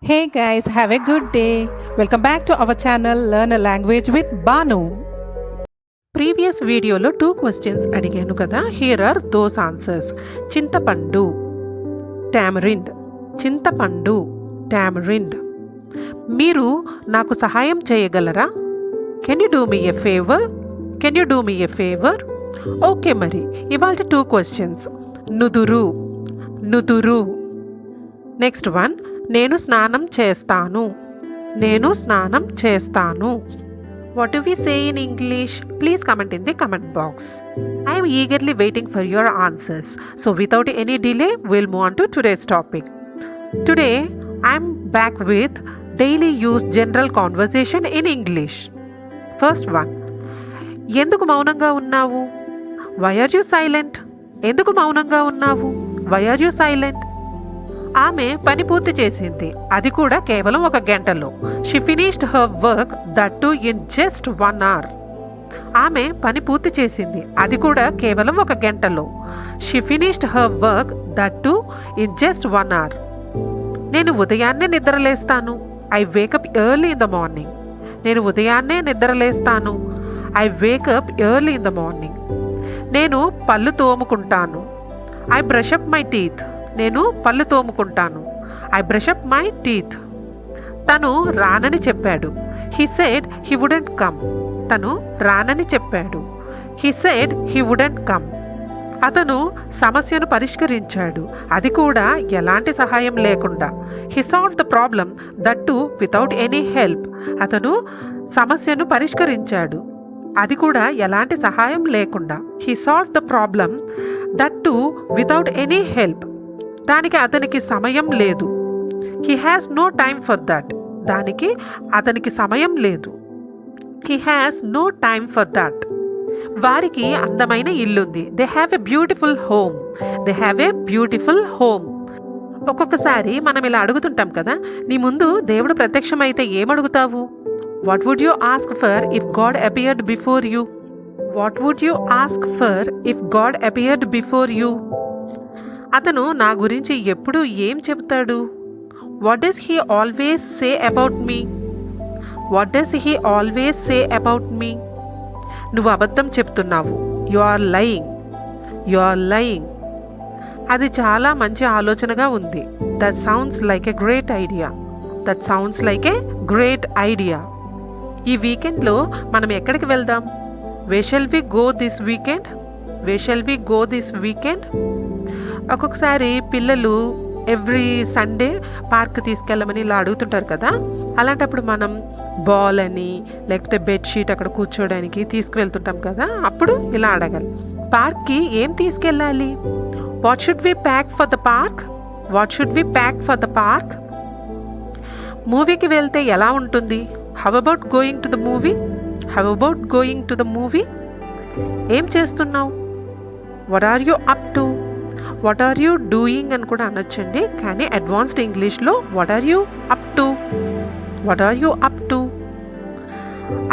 Hey guys, have a good day. Welcome back to our channel Learn a Language with Banu. Previous వీడియోలో 2 questions అడిగాను కదా. Here are those answers. చింతపండు, tamarind. చింతపండు, tamarind. మీరు నాకు సహాయం చేయగలరా? Can you do me a favour? Can you do me a favour? Okay, మరి ఇవాళ 2 క్వశ్చన్స్. నుదురు, నుదురు. నెక్స్ట్ వన్, నేను స్నానం చేస్తాను. నేను స్నానం చేస్తాను. What do we say in English? Please comment in the comment box. I am eagerly waiting for your answers. So without any delay, we'll move on to today's topic. Today, I am back with daily use general conversation in English. First one. ఎందుకు మౌనంగా ఉన్నావు? Why are you silent? ఎందుకు మౌనంగా ఉన్నావు? Why are you silent? ఆమె పని పూర్తి చేసింది, అది కూడా కేవలం 1 గంటలో. She finished her work that too in just 1 hour. ఆమె పని పూర్తి చేసింది, అది కూడా కేవలం 1 గంటలో. She finished her work that too in just 1 hour. నేను ఉదయాన్నే నిద్రలేస్తాను. I wake up early in the morning. నేను ఉదయాన్నే నిద్రలేస్తాను. I wake up early in the morning. నేను పళ్ళు తోముకుంటాను. I brush up my teeth. నేను పళ్ళు తోముకుంటాను. I brush up my teeth. తను రానని చెప్పాడు. He said he wouldn't come. తను రానని చెప్పాడు. He said he wouldn't come. అతను సమస్యను పరిష్కరించాడు, అది కూడా ఎలాంటి సహాయం లేకుండా. He solve the problem that too without any help. అతను సమస్యను పరిష్కరించాడు, అది కూడా ఎలాంటి సహాయం లేకుండా. He solve the problem that too without any help. దానికి అతనికి సమయం లేదు. He has no time for that. దానికి అతనికి సమయం లేదు. He has no time for that. వారికి అందమైన ఇల్లుంది. They have a beautiful home. They have a beautiful home. ఒక్కొక్కసారి మనం ఇలా అడుగుతుంటాం కదా, నీ ముందు దేవుడు ప్రత్యక్షమైతే ఏమడుగుతావు? What would you ask for if God appeared before you? What would you ask for if God appeared before you? అతను నా గురించి ఎప్పుడు ఏం చెబుతాడు? What does he always say about me? What does he always say about me? నువ్వు అబద్ధం చెప్తున్నావు. You are lying. You are lying. అది చాలా మంచి ఆలోచనగా ఉంది. That sounds like a great idea. That sounds like a great idea. ఈ వీకెండ్లో మనం ఎక్కడికి వెళ్దాం? Where shall we go this weekend? Where shall we go this weekend? ఒక్కొక్కసారి పిల్లలు ఎవ్రీ సండే పార్క్ తీసుకెళ్ళమని ఇలా అడుగుతుంటారు కదా. అలాంటప్పుడు మనం బాల్ అని లేకపోతే బెడ్షీట్ అక్కడ కూర్చోడానికి తీసుకువెళ్తుంటాం కదా. అప్పుడు ఇలా అడగాలి, పార్క్కి ఏం తీసుకెళ్ళాలి? What should we pack for the park? What should we pack for the park? మూవీకి వెళ్తే ఎలా ఉంటుంది? How about going to the movie? How about going to the movie? ఏం చేస్తున్నావు? What are you up to? What are you doing అని కూడా అనొచ్చండి, కానీ అడ్వాన్స్డ్ ఇంగ్లీష్లో what are you up to? What are you up to?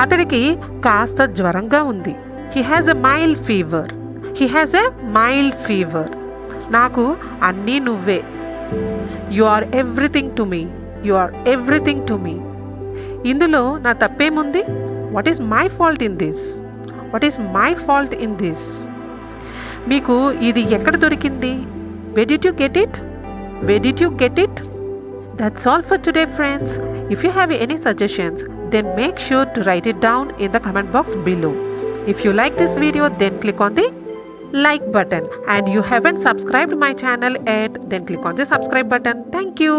అతడికి కాస్త జ్వరంగా ఉంది. He has a mild fever. He has a mild fever. నాకు అన్నీ నువ్వే. You are everything to me. You are everything to me. ఇందులో నా తప్పేముంది? What is my fault in this? What is my fault in this? మీకు ఇది ఎక్కడ దొరికింది? Where did you get it? Where did you get it? That's all for today, friends. If you have any suggestions, then make sure to write it down in the comment box below. If you like this video, then click on the like button. And you haven't subscribed my channel yet, then click on the subscribe button. Thank you.